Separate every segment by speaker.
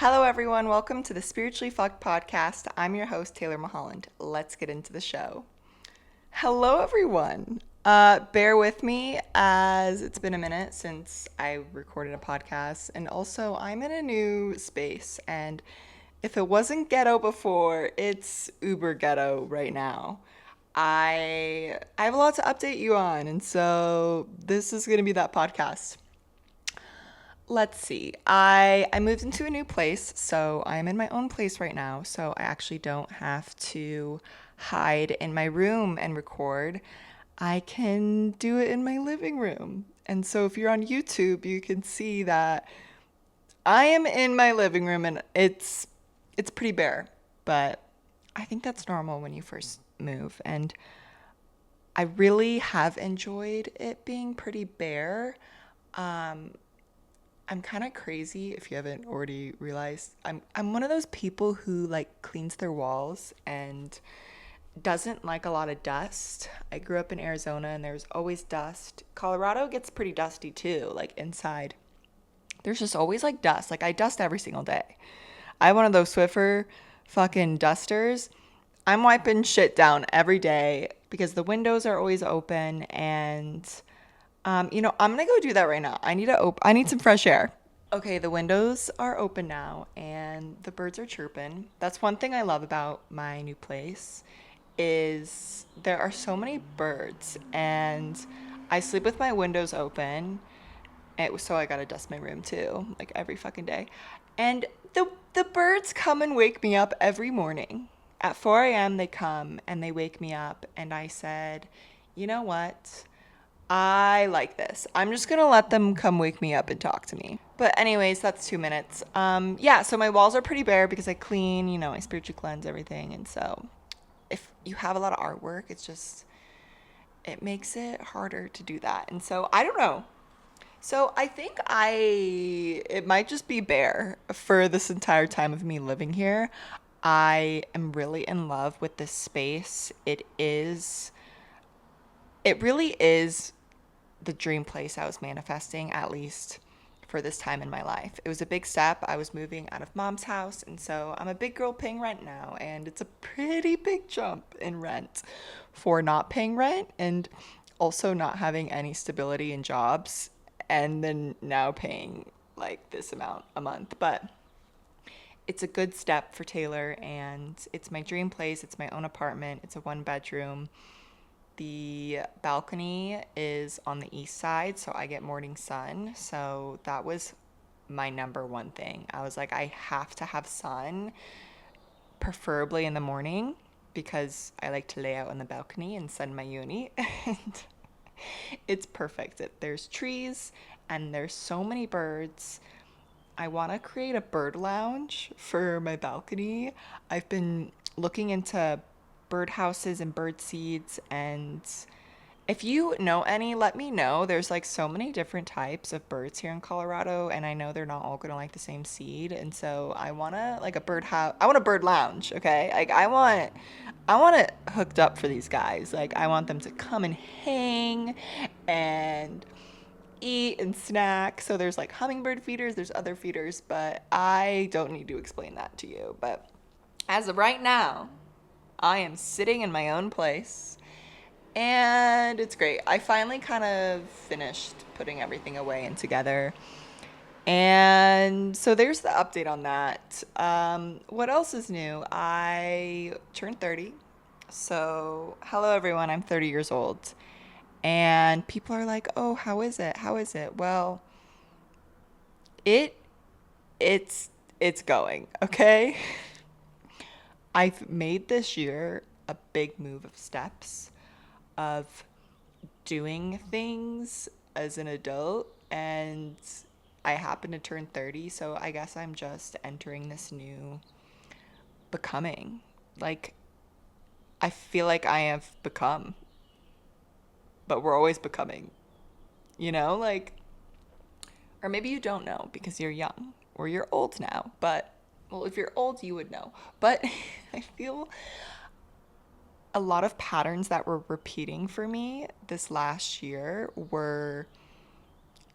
Speaker 1: Hello, everyone. Welcome to the Spiritually Fucked podcast. I'm your host, Taylor Mulholland. Let's get into the show. Hello, everyone. Bear with me as it's been a minute since I recorded a podcast, and also I'm in a new space. And if it wasn't ghetto before, it's uber ghetto right now. I have a lot to update you on, and so this is going to be that podcast. Let's see. I moved into a new place, so I'm in my own place right now. So I actually don't have to hide in my room and record. I can do it in my living room. And so if you're on YouTube, you can see that I am in my living room and it's pretty bare, but I think that's normal when you first move, and I really have enjoyed it being pretty bare. Um, I'm kind of crazy if you haven't already realized. I'm one of those people who like cleans their walls and doesn't like a lot of dust. I grew up in Arizona and there's always dust. Colorado gets pretty dusty too, like inside. There's just always like dust. Like I dust every single day. I have one of those Swiffer fucking dusters. I'm wiping shit down every day because the windows are always open and I'm gonna go do that right now. I need some fresh air. Okay, the windows are open now and the birds are chirping. That's one thing I love about my new place is there are so many birds and I sleep with my windows open. So I gotta dust my room too, like every fucking day. And the birds come and wake me up every morning. At 4 a.m. they come and they wake me up and I said, you know what? I like this. I'm just gonna let them come wake me up and talk to me. But anyways, that's 2 minutes. Yeah, so my walls are pretty bare because I clean, I spiritually cleanse everything. And so if you have a lot of artwork, it makes it harder to do that. And so I don't know. So I think it might just be bare for this entire time of me living here. I am really in love with this space. It really is the dream place I was manifesting, at least for this time in my life. It was a big step. I was moving out of mom's house, and so I'm a big girl paying rent now, and it's a pretty big jump in rent for not paying rent and also not having any stability in jobs, and then now paying like this amount a month. But it's a good step for Taylor, and it's my dream place. It's my own apartment. It's a 1 bedroom. The balcony is on the east side, so I get morning sun. So that was my number one thing. I was like, I have to have sun, preferably in the morning, because I like to lay out on the balcony and sun my uni. And it's perfect. There's trees and there's so many birds. I want to create a bird lounge for my balcony. I've been looking into bird houses and bird seeds, and if you know any, let me know. There's like so many different types of birds here in Colorado, and I know they're not all gonna like the same seed. And so I wanna like a bird house. I want a bird lounge. Okay, like I want it hooked up for these guys. Like I want them to come and hang and eat and snack. So there's like hummingbird feeders, there's other feeders, but I don't need to explain that to you. But as of right now, I am sitting in my own place and it's great. I finally kind of finished putting everything away and together. And so there's the update on that. What else is new? I turned 30. So, hello everyone, I'm 30 years old. And people are like, "Oh, how is it? How is it?" Well, it it's it's going, okay? I've made this year a big move of steps of doing things as an adult, and I happen to turn 30, so I guess I'm just entering this new becoming. Like I feel like I have become, but we're always becoming. Like, or maybe you don't know because you're young or you're old now, but well, if you're old, you would know. But I feel a lot of patterns that were repeating for me this last year were,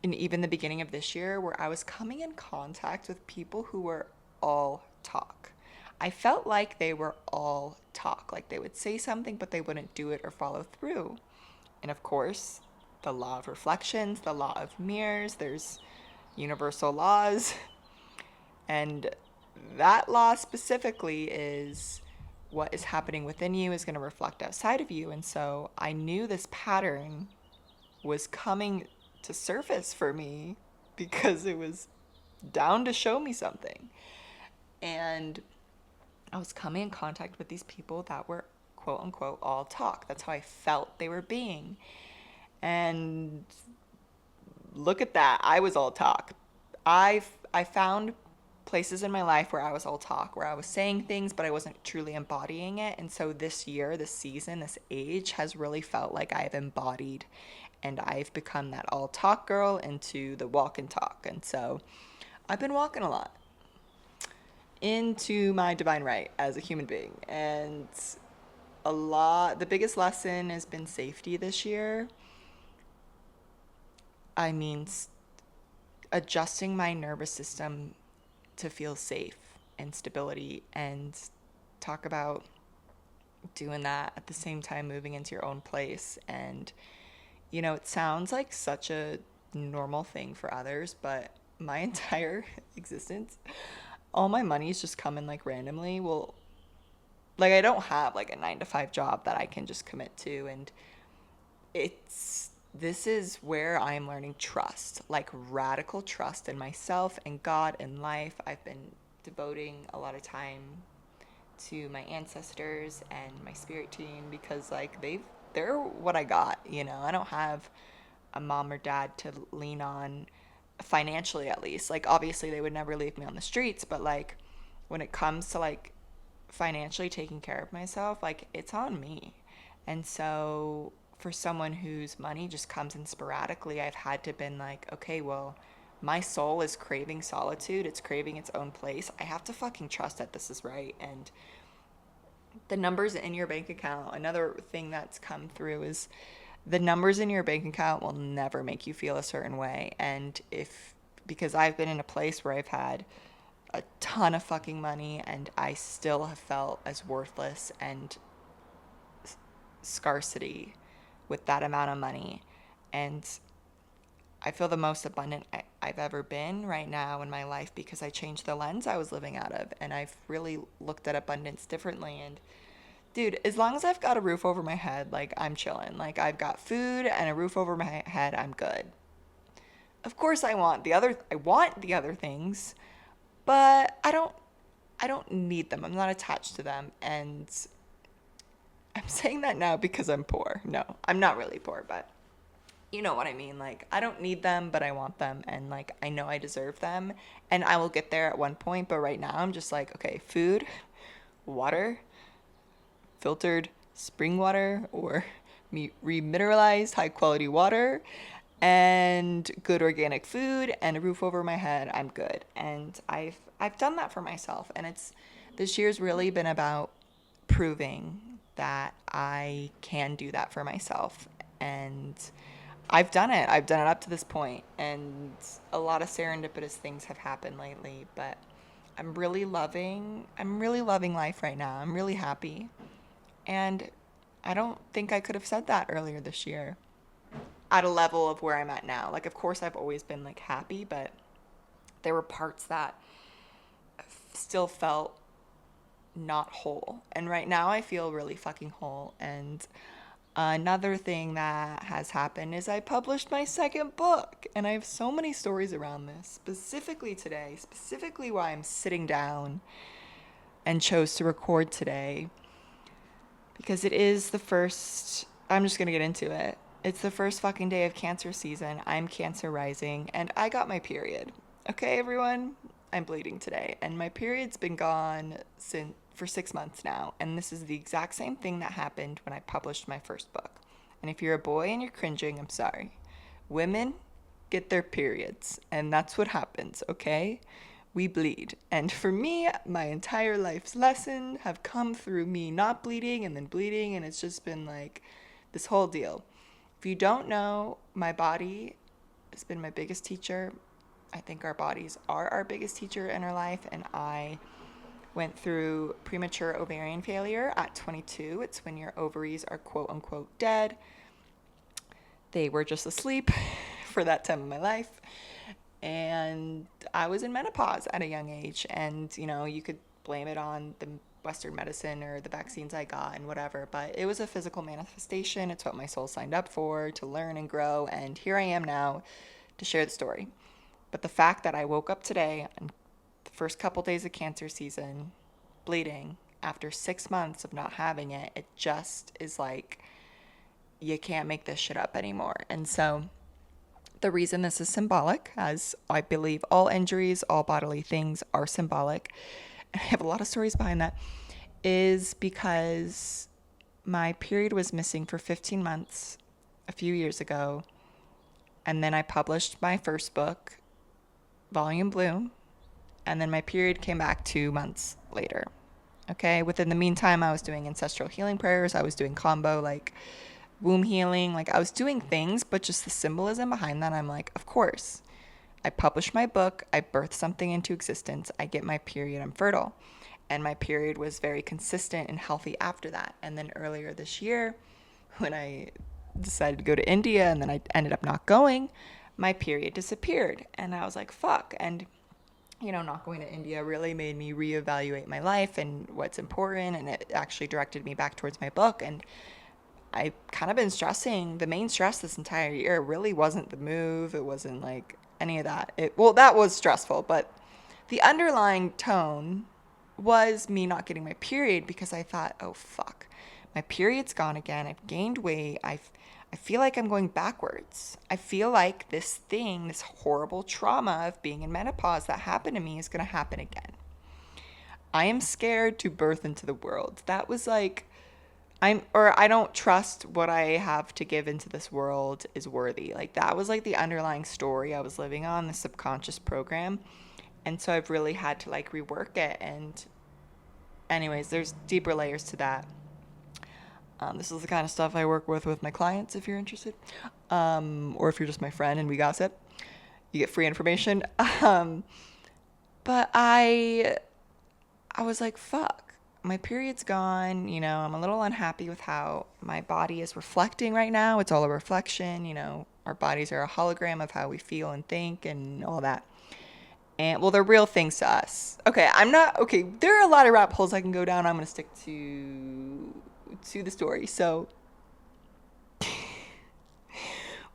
Speaker 1: and even the beginning of this year, where I was coming in contact with people who were all talk. I felt like they were all talk. Like they would say something, but they wouldn't do it or follow through. And of course, the law of reflections, the law of mirrors, there's universal laws. And that law specifically is what is happening within you is going to reflect outside of you. And so I knew this pattern was coming to surface for me because it was down to show me something. And I was coming in contact with these people that were quote unquote all talk. That's how I felt they were being. And look at that. I was all talk. I found places in my life where I was all talk, where I was saying things, but I wasn't truly embodying it. And so this year, this season, this age has really felt like I've embodied and I've become that all talk girl into the walk and talk. And so I've been walking a lot into my divine right as a human being. And the biggest lesson has been safety this year. I mean, adjusting my nervous system to feel safe and stability, and talk about doing that at the same time moving into your own place. And it sounds like such a normal thing for others, but my entire existence, all my money's just coming like randomly. Well, like I don't have like a 9 to 5 job that I can just commit to, and this is where I'm learning trust, like radical trust in myself and God and life. I've been devoting a lot of time to my ancestors and my spirit team because like they're what I got. I don't have a mom or dad to lean on financially, at least. Like obviously they would never leave me on the streets, but like when it comes to like financially taking care of myself, like it's on me. And so for someone whose money just comes in sporadically, I've had to been like, okay, well, my soul is craving solitude. It's craving its own place. I have to fucking trust that this is right. And the numbers in your bank account, another thing that's come through is the numbers in your bank account will never make you feel a certain way. And because I've been in a place where I've had a ton of fucking money and I still have felt as worthless and scarcity with that amount of money. And I feel the most abundant I've ever been right now in my life because I changed the lens I was living out of, and I've really looked at abundance differently. And dude, as long as I've got a roof over my head, like I'm chilling. Like I've got food and a roof over my head, I'm good. Of course I want the other things, but I don't need them. I'm not attached to them. And I'm saying that now because I'm poor. No, I'm not really poor, but you know what I mean. Like, I don't need them, but I want them. And like, I know I deserve them. And I will get there at one point. But right now, I'm just like, okay, food, water, filtered spring water or remineralized high quality water, and good organic food and a roof over my head. I'm good. And I've done that for myself. And this year's really been about proving that I can do that for myself. And I've done it. I've done it up to this point, and a lot of serendipitous things have happened lately, but I'm really loving life right now. I'm really happy. And I don't think I could have said that earlier this year at a level of where I'm at now. Like, of course I've always been like happy, but there were parts that still felt not whole. And right now I feel really fucking whole. And another thing that has happened is I published my second book, and I have so many stories around this, specifically today, specifically why I'm sitting down and chose to record today, because it is the first, I'm just going to get into it. It's the first fucking day of Cancer season. I'm Cancer rising, and I got my period. Okay, everyone? I'm bleeding today, and my period's been gone for 6 months now, and this is the exact same thing that happened when I published my first book. And if you're a boy and you're cringing, I'm sorry. Women get their periods, and that's what happens, okay? We bleed. And for me, my entire life's lesson have come through me not bleeding and then bleeding, and it's just been like this whole deal. If you don't know, my body has been my biggest teacher. I think our bodies are our biggest teacher in our life, and I went through premature ovarian failure at 22. It's when your ovaries are quote unquote dead. They were just asleep for that time of my life. And I was in menopause at a young age. And, you could blame it on the Western medicine or the vaccines I got and whatever. But it was a physical manifestation. It's what my soul signed up for, to learn and grow. And here I am now to share the story. But the fact that I woke up today, and the first couple days of cancer season, bleeding, after 6 months of not having it, it just is like, you can't make this shit up anymore. And so the reason this is symbolic, as I believe all injuries, all bodily things are symbolic, and I have a lot of stories behind that, is because my period was missing for 15 months a few years ago. And then I published my first book, Volume Bloom, and then my period came back 2 months later. Okay, within the meantime, I was doing ancestral healing prayers. I was doing combo, like womb healing. Like I was doing things, but just the symbolism behind that, I'm like, of course. I published my book. I birthed something into existence. I get my period. I'm fertile. And my period was very consistent and healthy after that. And then earlier this year, when I decided to go to India and then I ended up not going, my period disappeared. And I was like, fuck. And not going to India really made me reevaluate my life and what's important. And it actually directed me back towards my book. And I kind of been stressing. The main stress this entire year really wasn't the move. It wasn't like any of that. That was stressful, but the underlying tone was me not getting my period, because I thought, oh fuck, my period's gone again. I've gained weight. I feel like I'm going backwards. I feel like this horrible trauma of being in menopause that happened to me is going to happen again. I am scared to birth into the world. That was like, I don't trust what I have to give into this world is worthy. Like that was like the underlying story I was living on, the subconscious program. And so I've really had to like rework it. And anyways, there's deeper layers to that. This is the kind of stuff I work with my clients, if you're interested. Or if you're just my friend and we gossip, you get free information. But I was like, fuck, my period's gone. I'm a little unhappy with how my body is reflecting right now. It's all a reflection. Our bodies are a hologram of how we feel and think and all that. And they're real things to us. Okay, there are a lot of rabbit holes I can go down. I'm going to stick to the story. So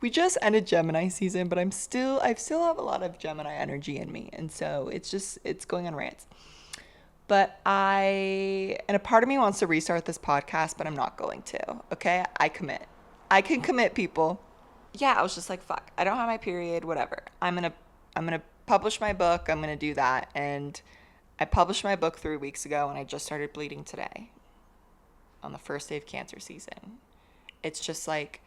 Speaker 1: we just ended Gemini season, but I still have a lot of Gemini energy in me. And so it's going on rants. But and a part of me wants to restart this podcast, but I'm not going to. Okay, I can commit, people. Yeah, I was just like, fuck, I don't have my period, whatever. I'm going to publish my book. I'm going to do that. And I published my book 3 weeks ago, and I just started bleeding today on the first day of cancer season. It's just like,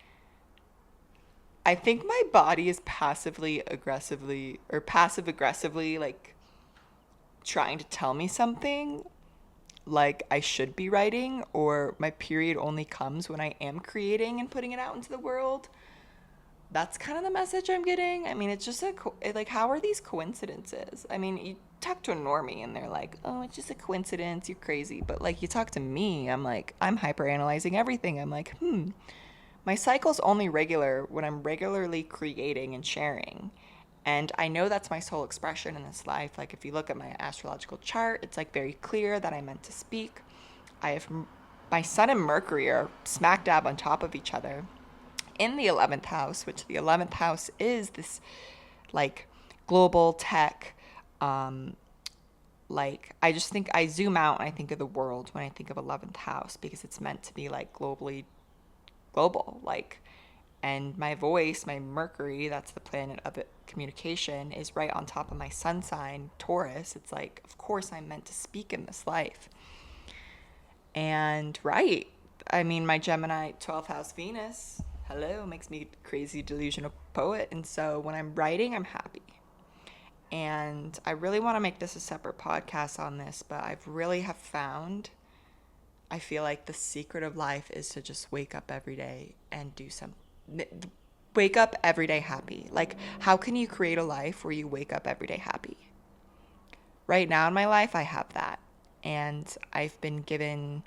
Speaker 1: I think my body is passive aggressively like trying to tell me something, like I should be writing, or my period only comes when I am creating and putting it out into the world. That's kind of the message I'm getting. I mean, it's just like, how are these coincidences? I mean, you talk to a normie and they're like, oh, it's just a coincidence, you're crazy. But like, you talk to me, I'm like, I'm hyperanalyzing everything. I'm like, my cycle's only regular when I'm regularly creating and sharing. And I know that's my sole expression in this life. Like, if you look at my astrological chart, it's like very clear that I'm meant to speak. I have my Sun and Mercury are smack dab on top of each other in the 11th house, which the 11th house is this like global tech. Like, I just think I zoom out and I think of the world when I think of 11th house, because it's meant to be like global, like, and my voice, my Mercury, that's the planet of communication, is right on top of my sun sign, Taurus. It's like, of course I'm meant to speak in this life. And right, I mean, my Gemini 12th house Venus, hello, makes me a crazy delusional poet. And so when I'm writing, I'm happy. And I really want to make this a separate podcast on this, but I've really have found, I feel like the secret of life is to just wake up every day and do some. wake up every day happy. Like, how can you create a life where you wake up every day happy? Right now in my life, I have that. And I've been given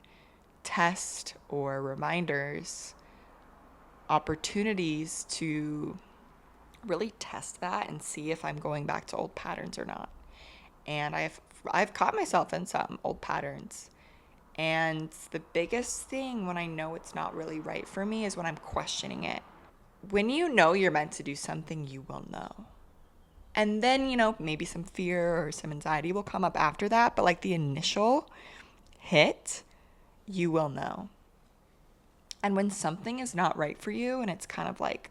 Speaker 1: tests or reminders, opportunities to really test that and see if I'm going back to old patterns or not. And I've caught myself in some old patterns. And the biggest thing when I know it's not really right for me is when I'm questioning it. When you know you're meant to do something, you will know. And then, maybe some fear or some anxiety will come up after that. But like the initial hit, you will know. And when something is not right for you and it's kind of like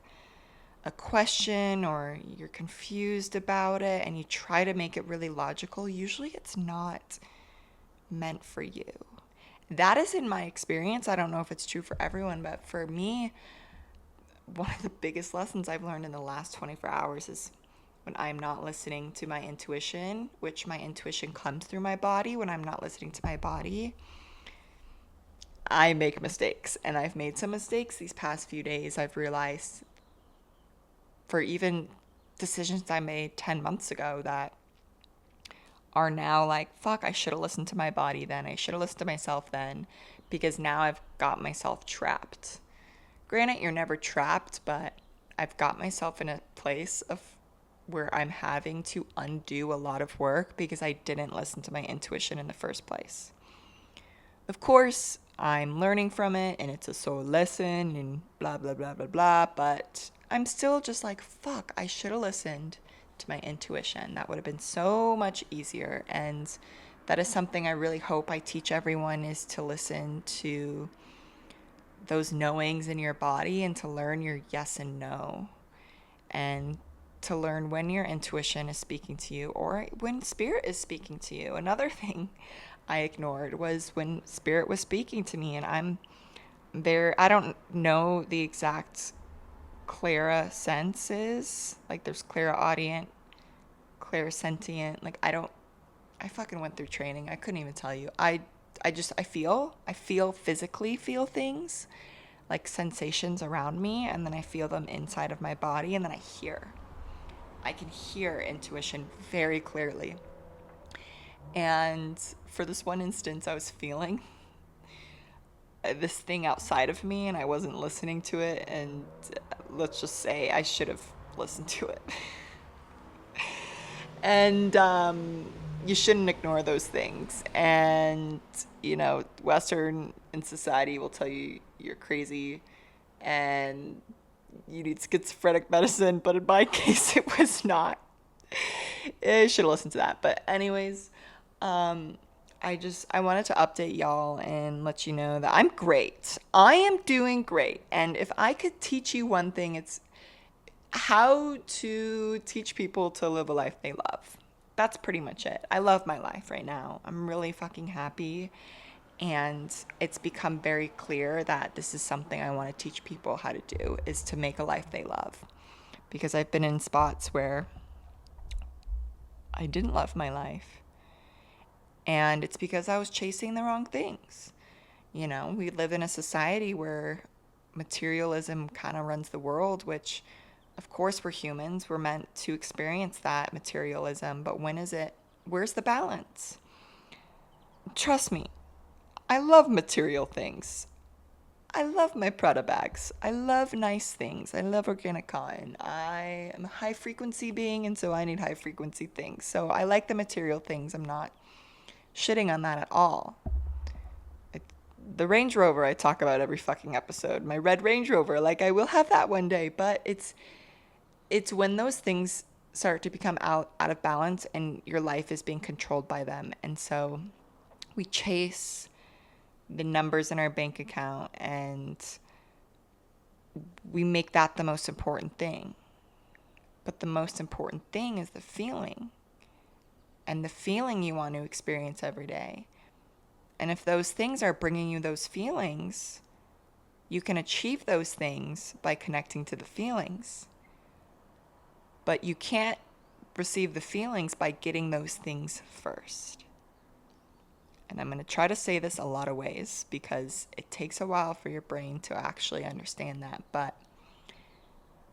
Speaker 1: a question or you're confused about it and you try to make it really logical, usually it's not meant for you. That is in my experience. I don't know if it's true for everyone, but for me, one of the biggest lessons I've learned in the last 24 hours is when I'm not listening to my intuition, which my intuition comes through my body. When I'm not listening to my body, I make mistakes. And I've made some mistakes these past few days. I've realized for even decisions I made 10 months ago that are now like, fuck, I should have listened to my body then. I should have listened to myself then, because now I've got myself trapped. Granted, you're never trapped, but I've got myself in a place of where I'm having to undo a lot of work because I didn't listen to my intuition in the first place. Of course, I'm learning from it and it's a soul lesson and blah, blah, blah, blah, blah, but I'm still just like, fuck, I should have listened to my intuition. That would have been so much easier. And that is something I really hope I teach everyone, is to listen to those knowings in your body and to learn your yes and no, and to learn when your intuition is speaking to you or when spirit is speaking to you. Another thing I ignored was when spirit was speaking to me, and I'm there. I don't know the exact clara senses. Like there's clairaudient, clairsentient. Like I fucking went through training. I couldn't even tell you. I physically feel things, like sensations around me, and then I feel them inside of my body, and then I can hear intuition very clearly. And for this one instance, I was feeling this thing outside of me and I wasn't listening to it, and let's just say I should have listened to it. And you shouldn't ignore those things. And Western in society will tell you you're crazy and you need schizophrenic medicine, but in my case it was not. I should have listened to that. But anyways, I wanted to update y'all and let you know that I'm great. I am doing great. And if I could teach you one thing, it's how to teach people to live a life they love. That's pretty much it. I love my life right now. I'm really fucking happy. And it's become very clear that this is something I want to teach people how to do, is to make a life they love. Because I've been in spots where I didn't love my life. And it's because I was chasing the wrong things. We live in a society where materialism kind of runs the world, which, of course, we're humans. We're meant to experience that materialism. But where's the balance? Trust me, I love material things. I love my Prada bags. I love nice things. I love organic cotton. I am a high frequency being, and so I need high frequency things. So I like the material things. I'm not shitting on that at all. The Range Rover I talk about every fucking episode. My red Range Rover, like I will have that one day, but it's when those things start to become out of balance and your life is being controlled by them. And so we chase the numbers in our bank account and we make that the most important thing. But the most important thing is the feeling, and the feeling you want to experience every day. And if those things are bringing you those feelings, you can achieve those things by connecting to the feelings. But you can't receive the feelings by getting those things first. And I'm going to try to say this a lot of ways because it takes a while for your brain to actually understand that. But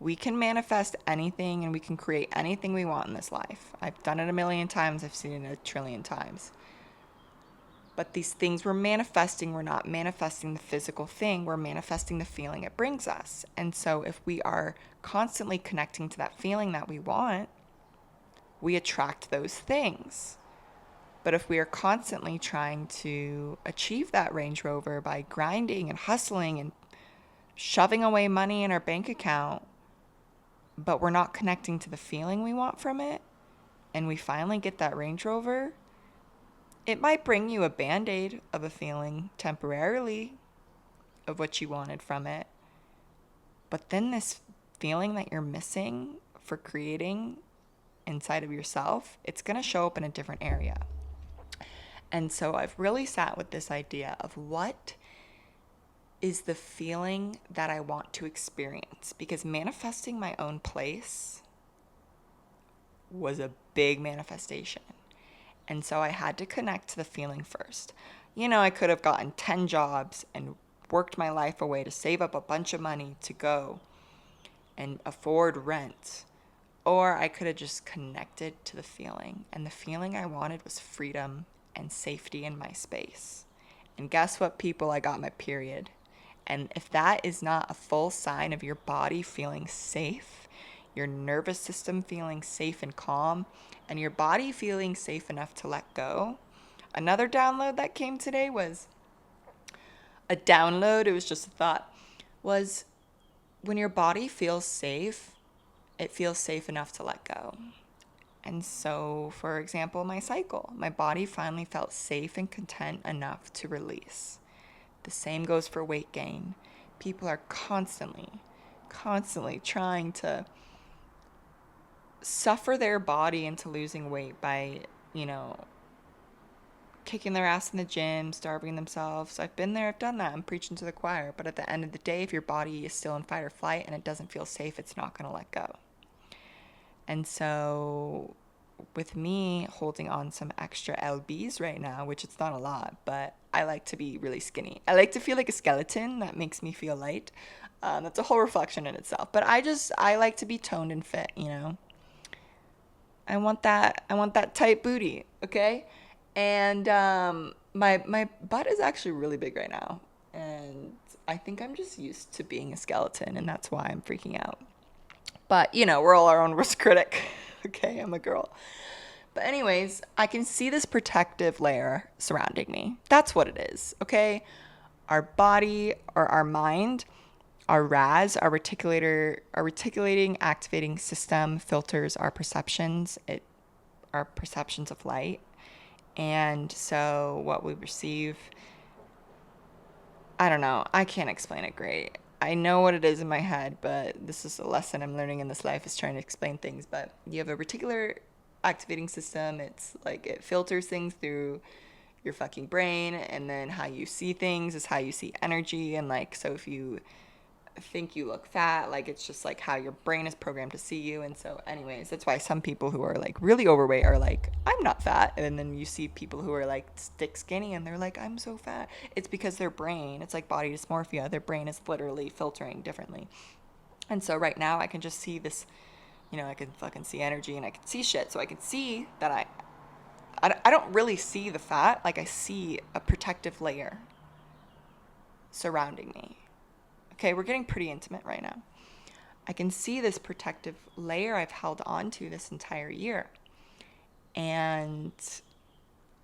Speaker 1: We can manifest anything and we can create anything we want in this life. I've done it a million times. I've seen it a trillion times. But these things we're manifesting, we're not manifesting the physical thing, we're manifesting the feeling it brings us. And so if we are constantly connecting to that feeling that we want, we attract those things. But if we are constantly trying to achieve that Range Rover by grinding and hustling and shoving away money in our bank account, but we're not connecting to the feeling we want from it, and we finally get that Range Rover, it might bring you a band-aid of a feeling temporarily of what you wanted from it. But then this feeling that you're missing for creating inside of yourself, it's going to show up in a different area. And so I've really sat with this idea of what is the feeling that I want to experience, because manifesting my own place was a big manifestation. And so I had to connect to the feeling first. I could have gotten 10 jobs and worked my life away to save up a bunch of money to go and afford rent. Or I could have just connected to the feeling. And the feeling I wanted was freedom and safety in my space. And guess what, people? I got my period. And if that is not a full sign of your body feeling safe, your nervous system feeling safe and calm, and your body feeling safe enough to let go. Another download that came today was a download, it was just a thought, was when your body feels safe, it feels safe enough to let go. And so, for example, my cycle, my body finally felt safe and content enough to release. The same goes for weight gain. People are constantly trying to suffer their body into losing weight by, kicking their ass in the gym, starving themselves. I've been there, I've done that. I'm preaching to the choir. But at the end of the day, if your body is still in fight or flight and it doesn't feel safe, it's not going to let go. And so with me holding on some extra lbs right now, which it's not a lot, but I like to be really skinny. I like to feel like a skeleton. That makes me feel light. That's a whole reflection in itself. But I like to be toned and fit, I want that tight booty, okay? And my butt is actually really big right now. And I think I'm just used to being a skeleton, and that's why I'm freaking out. But, we're all our own worst critic. Okay, I'm a girl. But anyways, I can see this protective layer surrounding me. That's what it is, okay? Our body or our mind, our RAS, our reticulating activating system filters our perceptions. Our perceptions of light. And so what we receive, I don't know. I can't explain it great. I know what it is in my head, but this is a lesson I'm learning in this life, is trying to explain things. But you have a reticular activating system. It's like it filters things through your fucking brain, and then how you see things is how you see energy. And so if you think you look fat, it's just how your brain is programmed to see you. And so anyways, that's why some people who are really overweight are I'm not fat, and then you see people who are stick skinny and they're I'm so fat. It's because their brain, it's like body dysmorphia, their brain is literally filtering differently. And so right now I can just see this, I can fucking see energy, and I can see shit. So I can see that I don't really see the fat. I see a protective layer surrounding me. Okay, we're getting pretty intimate right now. I can see this protective layer I've held on to this entire year. And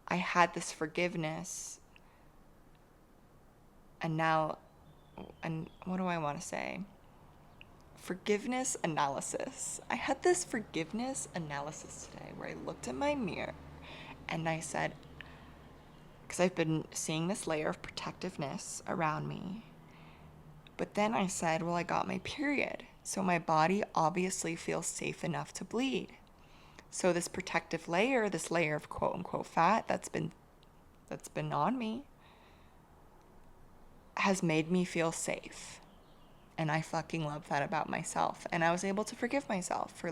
Speaker 1: I had this forgiveness. And what do I want to say? Forgiveness analysis. I had this forgiveness analysis today where I looked in my mirror and I said, because I've been seeing this layer of protectiveness around me. But then I said, well, I got my period. So my body obviously feels safe enough to bleed. So this protective layer, this layer of quote unquote fat that's been on me, has made me feel safe. And I fucking love that about myself. And I was able to forgive myself for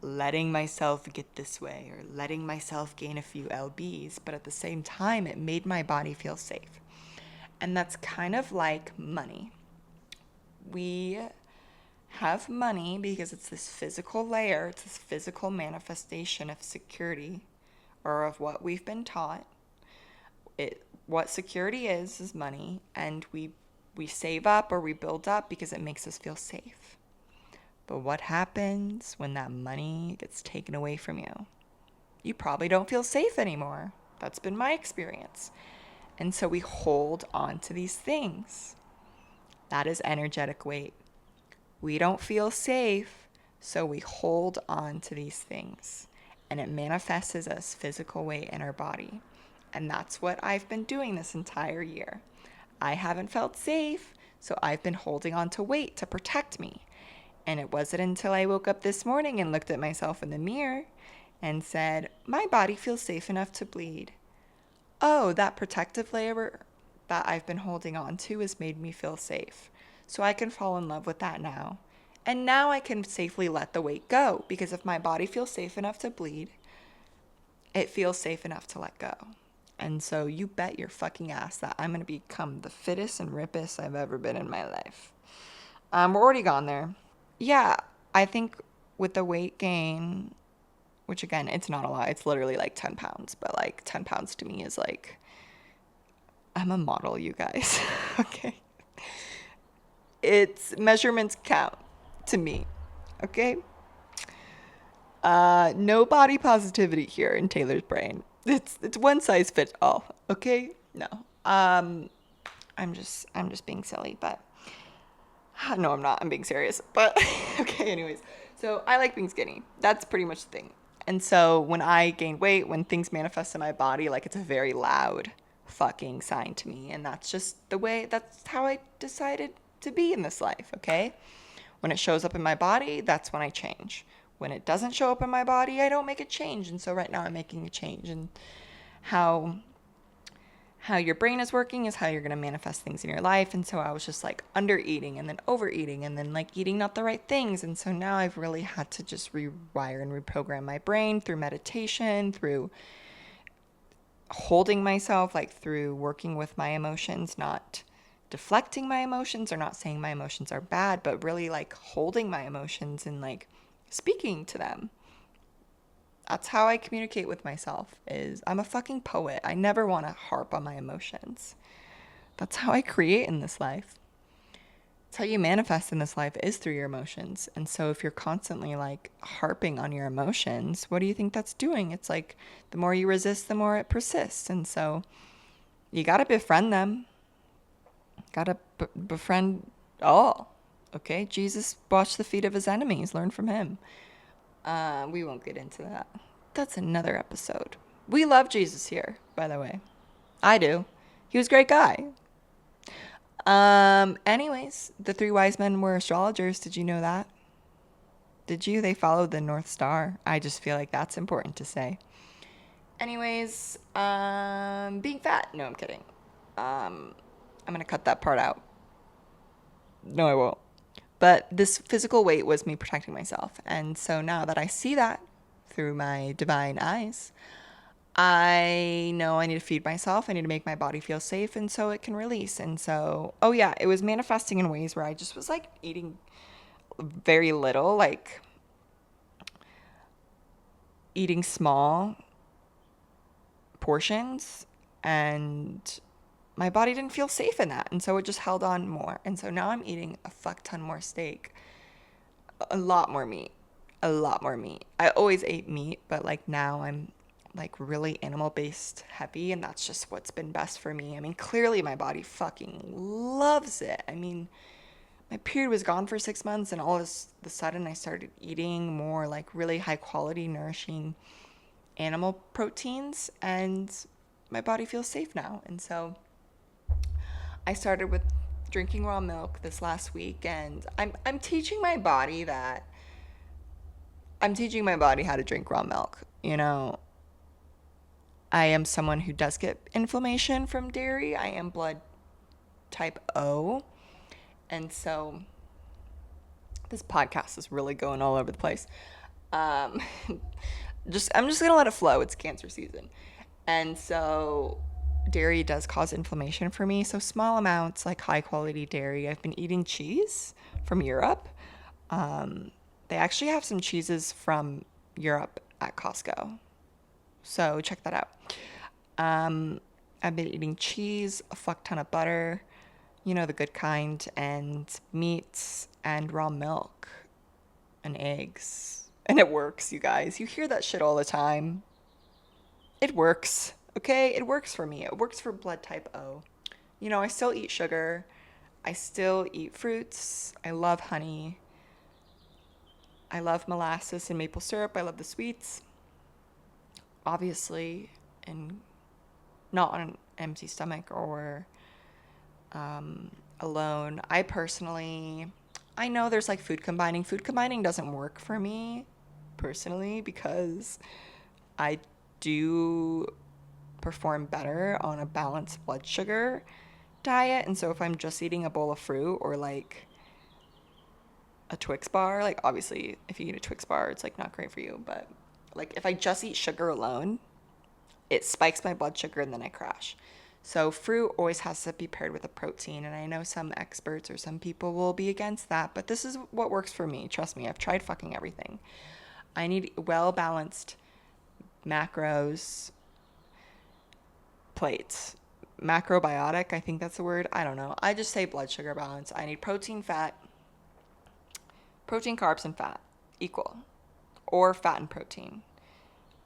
Speaker 1: letting myself get this way or letting myself gain a few lbs. But at the same time, it made my body feel safe. And that's kind of like money. We have money because it's this physical layer, it's this physical manifestation of security or of what we've been taught. What security is money, and we save up or we build up because it makes us feel safe. But what happens when that money gets taken away from you? You probably don't feel safe anymore. That's been my experience. And so we hold on to these things. That is energetic weight. We don't feel safe, so we hold on to these things. And it manifests as physical weight in our body. And that's what I've been doing this entire year. I haven't felt safe, so I've been holding on to weight to protect me. And it wasn't until I woke up this morning and looked at myself in the mirror and said, my body feels safe enough to bleed. Oh, that protective layer that I've been holding on to has made me feel safe. So I can fall in love with that now. And now I can safely let the weight go, because if my body feels safe enough to bleed, it feels safe enough to let go. And so you bet your fucking ass that I'm going to become the fittest and rippest I've ever been in my life. We're already gone there. Yeah, I think with the weight gain, which again, it's not a lot. It's literally like 10 pounds. But like 10 pounds to me is like, I'm a model, you guys. Okay. It's measurements count to me. Okay. No body positivity here in Taylor's brain. It's one size fits all. Okay. No. I'm just being silly, but no, I'm not. I'm being serious. But okay. Anyways, so I like being skinny. That's pretty much the thing. And so when I gain weight, when things manifest in my body, like it's a very loud fucking sign to me. And that's just that's how I decided to be in this life, okay? When it shows up in my body, that's when I change. When it doesn't show up in my body, I don't make a change. And so right now I'm making a change. And how your brain is working is how you're going to manifest things in your life. And so I was just like under eating and then overeating and then like eating not the right things. And so now I've really had to just rewire and reprogram my brain through meditation, through holding myself, like through working with my emotions, not deflecting my emotions or not saying my emotions are bad, but really like holding my emotions and like speaking to them. That's how I communicate with myself. Is I'm a fucking poet. I never want to harp on my emotions. That's how I create in this life. It's how you manifest in this life is through your emotions. And so if you're constantly like harping on your emotions, what do you think that's doing? It's like the more you resist, the more it persists. And so you got to befriend them. Got to befriend all. Okay? Jesus washed the feet of his enemies. Learn from him. We won't get into that. That's another episode. We love Jesus here, by the way. I do. He was a great guy. Anyways, the 3 wise men were astrologers. Did you know that? Did you? They followed the North Star. I just feel like that's important to say. Anyways, being fat. No, I'm kidding. I'm going to cut that part out. No, I won't. But this physical weight was me protecting myself. And so now that I see that through my divine eyes, I know I need to feed myself. I need to make my body feel safe, and so it can release. And so, oh yeah, it was manifesting in ways where I just was like eating very little, like eating small portions, and my body didn't feel safe in that. And so it just held on more. And so now I'm eating a fuck ton more steak, a lot more meat. I always ate meat, but like now I'm like really animal-based heavy, and that's just what's been best for me. I mean, clearly my body fucking loves it. I mean, my period was gone for 6 months, and all of a sudden I started eating more like really high quality, nourishing animal proteins, and my body feels safe now. And so I started with drinking raw milk this last week, and I'm teaching my body how to drink raw milk. You know, I am someone who does get inflammation from dairy. I am blood type O. And so this podcast is really going all over the place. I'm just going to let it flow. It's cancer season. And so dairy does cause inflammation for me. So small amounts, like high quality dairy. I've been eating cheese from Europe. They actually have some cheeses from Europe at Costco. So check that out. I've been eating cheese, a fuck ton of butter, the good kind, and meats and raw milk and eggs. And it works, you guys. You hear that shit all the time. It works, okay? It works for me. It works for blood type O. I still eat sugar. I still eat fruits. I love honey. I love molasses and maple syrup. I love the sweets. Obviously, and not on an empty stomach or alone. I know there's like food combining. Food combining doesn't work for me personally because I do perform better on a balanced blood sugar diet. And so if I'm just eating a bowl of fruit or like a Twix bar, like obviously if you eat a Twix bar, it's like not great for you. But like if I just eat sugar alone, it spikes my blood sugar and then I crash. So fruit always has to be paired with a protein. And I know some experts or some people will be against that, but this is what works for me. Trust me, I've tried fucking everything. I need well balanced macros plates. Macrobiotic, I think that's the word. I don't know. I just say blood sugar balance. I need protein, carbs, and fat equal, or fat and protein.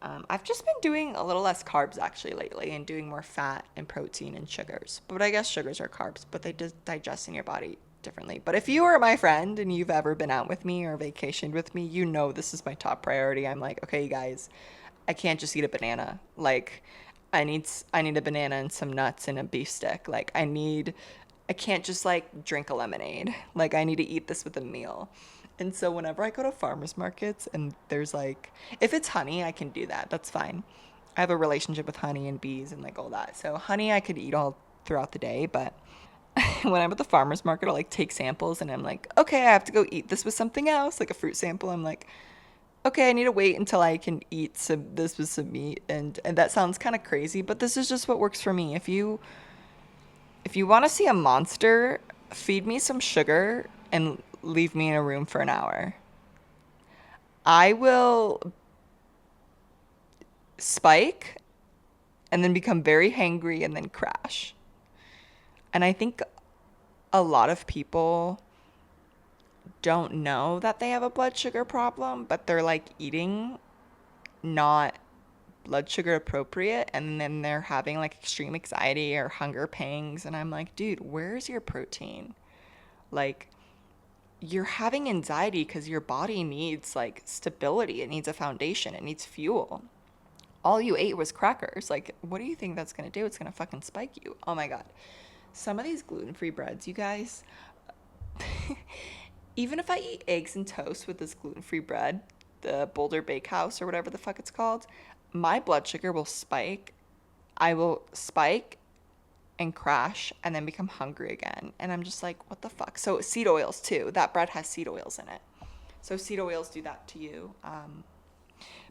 Speaker 1: I've just been doing a little less carbs actually lately and doing more fat and protein and sugars. But I guess sugars are carbs, but they just digest in your body differently. But if you are my friend and you've ever been out with me or vacationed with me, this is my top priority. I'm like, okay, you guys, I can't just eat a banana. Like, I need a banana and some nuts and a beef stick. Like, I can't just like drink a lemonade. Like, I need to eat this with a meal. And so whenever I go to farmers markets and there's like, if it's honey, I can do that. That's fine. I have a relationship with honey and bees and like all that. So honey I could eat all throughout the day, but when I'm at the farmers market, I'll like take samples and I'm like, okay, I have to go eat this with something else, like a fruit sample. I'm like, okay, I need to wait until I can eat this with some meat, and that sounds kind of crazy, but this is just what works for me. If you want to see a monster, feed me some sugar and leave me in a room for an hour. I will spike and then become very hangry and then crash. And I think a lot of people don't know that they have a blood sugar problem, but they're like eating not blood sugar appropriate and then they're having like extreme anxiety or hunger pangs and I'm like, dude, where's your protein? Like, you're having anxiety because your body needs like stability, it needs a foundation, it needs fuel. All you ate was crackers. Like, what do you think that's gonna do? It's gonna fucking spike you. Oh my god, some of these gluten-free breads, you guys, even if I eat eggs and toast with this gluten-free bread, the Boulder Bakehouse or whatever the fuck it's called, my blood sugar will spike. I will spike and crash and then become hungry again. And I'm just like, what the fuck? So seed oils too. That bread has seed oils in it. So seed oils do that to you.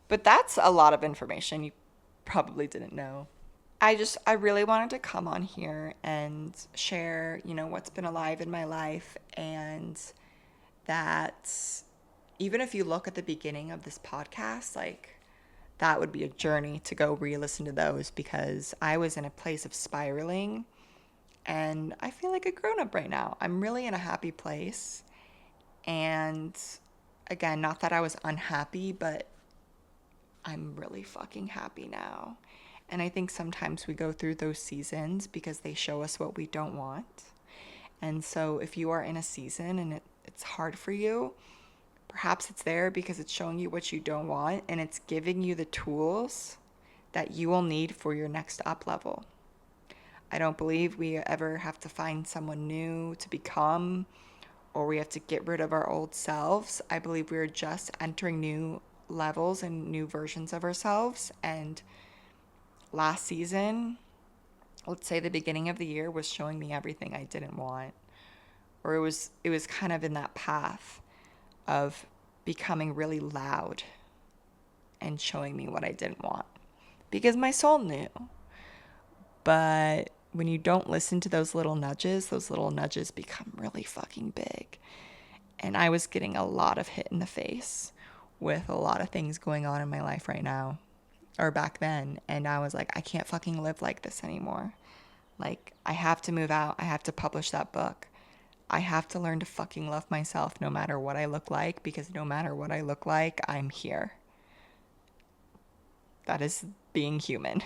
Speaker 1: But that's a lot of information you probably didn't know. I really wanted to come on here and share, what's been alive in my life, and that even if you look at the beginning of this podcast, like that would be a journey to go re-listen to those because I was in a place of spiraling and I feel like a grown-up right now. I'm really in a happy place. And again, not that I was unhappy, but I'm really fucking happy now. And I think sometimes we go through those seasons because they show us what we don't want. And so if you are in a season and it's hard for you, perhaps it's there because it's showing you what you don't want and it's giving you the tools that you will need for your next up level. I don't believe we ever have to find someone new to become or we have to get rid of our old selves. I believe we're just entering new levels and new versions of ourselves. And last season, let's say the beginning of the year, was showing me everything I didn't want. Or it was kind of in that path of becoming really loud and showing me what I didn't want. Because my soul knew. But when you don't listen to those little nudges become really fucking big. And I was getting a lot of hit in the face with a lot of things going on in my life right now, or back then. And I was like, I can't fucking live like this anymore. Like, I have to move out. I have to publish that book. I have to learn to fucking love myself no matter what I look like, because no matter what I look like, I'm here. That is being human.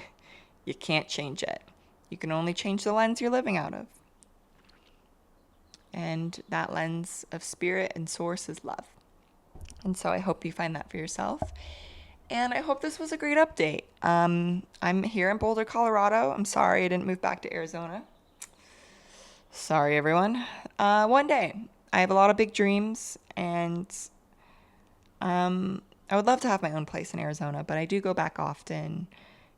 Speaker 1: You can't change it. You can only change the lens you're living out of. And that lens of spirit and source is love. And so I hope you find that for yourself. And I hope this was a great update. I'm here in Boulder, Colorado. I'm sorry I didn't move back to Arizona. Sorry, everyone. One day. I have a lot of big dreams, and I would love to have my own place in Arizona, but I do go back often.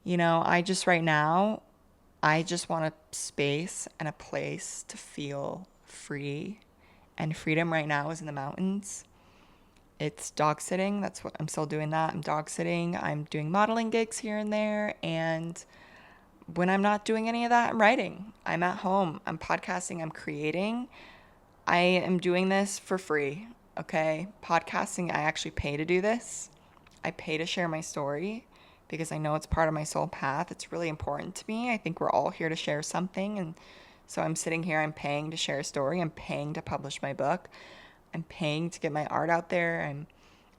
Speaker 1: You know, right now, I just want a space and a place to feel free. And freedom right now is in the mountains. It's dog sitting. That's what I'm still doing that. I'm dog sitting. I'm doing modeling gigs here and there. And when I'm not doing any of that, I'm writing. I'm at home. I'm podcasting. I'm creating. I am doing this for free. Okay. Podcasting, I actually pay to do this. I pay to share my story because I know it's part of my soul path. It's really important to me. I think we're all here to share something. And so I'm sitting here, I'm paying to share a story. I'm paying to publish my book. I'm paying to get my art out there. I'm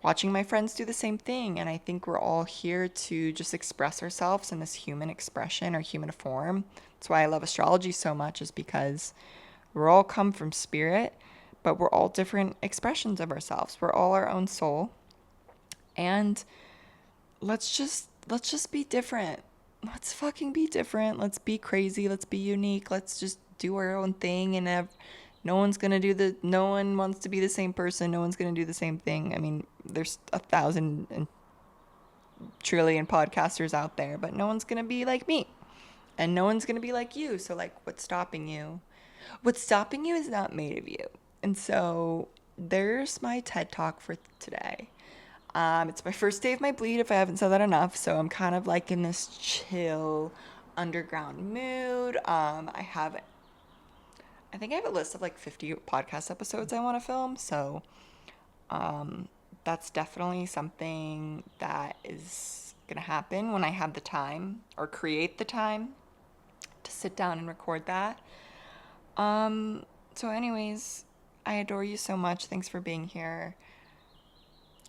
Speaker 1: watching my friends do the same thing. And I think we're all here to just express ourselves in this human expression or human form. That's why I love astrology so much, is because we're all come from spirit, but we're all different expressions of ourselves. We're all our own soul. And let's just be different. Let's fucking be different. Let's be crazy. Let's be unique. Let's just do our own thing, and no one wants to be the same person. No one's going to do the same thing. I mean, there's 1,000 and trillion podcasters out there, but no one's going to be like me. And no one's going to be like you. So, like, what's stopping you? What's stopping you is not made of you. And so there's my TED Talk for today. It's my first day of my bleed, if I haven't said that enough. So I'm kind of like in this chill underground mood. I think I have a list of like 50 podcast episodes I want to film. So that's definitely something that is going to happen when I have the time, or create the time to sit down and record that. So anyways, I adore you so much. Thanks for being here.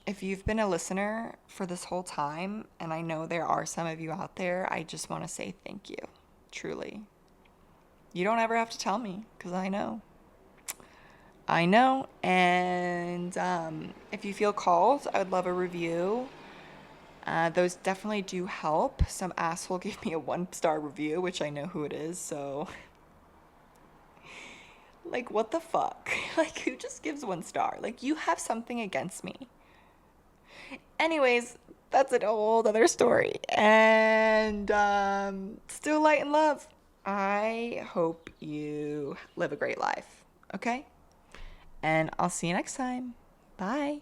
Speaker 1: If you've been a listener for this whole time, and I know there are some of you out there, I just want to say thank you. Truly. You don't ever have to tell me, because I know. And if you feel called, I would love a review. Those definitely do help. Some asshole gave me a 1-star review, which I know who it is, so... Like, what the fuck? Like, who just gives 1 star? Like, you have something against me. Anyways, that's a whole other story. And still light and love. I hope you live a great life. Okay? And I'll see you next time. Bye.